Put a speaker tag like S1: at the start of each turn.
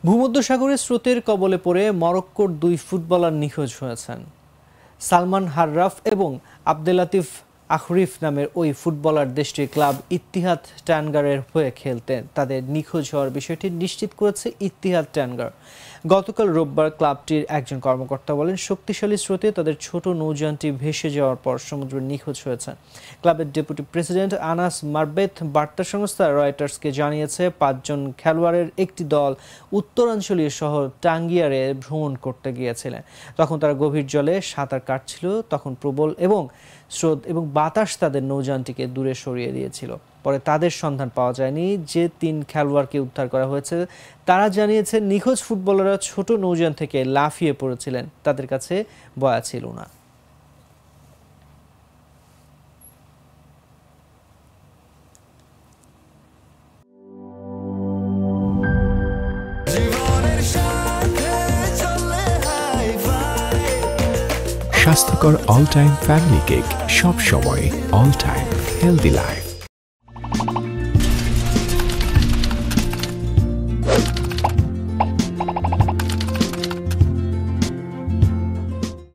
S1: ভূমধ্যসাগরের স্রোতের কবলে পড়ে মরক্কোর দুই ফুটবলার নিখোঁজ হয়েছেন। সালমান হাররাফ এবং আব্দেলাতিফ আখরিফ নামের ওই ফুটবলার দেশটির ক্লাব ইত্তিহাদ টানগারের হয়ে খেলতেন। তাদের নিখোঁজ হওয়ার বিষয়টি নিশ্চিত করেছে ইত্তিহাদ টানগার। গতকাল রোববার ক্লাবটির একজন কর্মকর্তা বলেন, শক্তিশালী স্রোতে তাদের ছোট নৌযানটি ভেসে যাওয়ার পর সমুদ্রে নিখোঁজ হয়েছে। ক্লাবের ডেপুটি প্রেসিডেন্ট আনাস মারবেথ বার্তা সংস্থা রয়টার্সকে জানিয়েছে, 5 জন খেলোয়াড়ের একটি দল উত্তরাঞ্চলীয় শহর টাঙ্গিয়ারে ভ্রমণ করতে গিয়েছিলেন। তখন তারা গভীর জলে সাঁতার কাটছিল। তখন প্রবল এবং স্রোত এবং বাতাস তাদের নৌযানটিকে দূরে সরিয়ে দিয়েছিল। পরে তাদের সন্ধান পাওয়া যায়নি। যে 3 খেলোয়াড়কে উদ্ধার করা হয়েছে তারা জানিয়েছে, নিখোঁজ ফুটবলাররা ছোট নৌযান থেকে লাফিয়ে পড়েছিলেন। তাদের কাছে বয়া ছিল না।
S2: স্বাস্থ্যকর অল টাইম ফ্যামিলি কেক, সব সময় অল টাইম হেলদি লাইফ।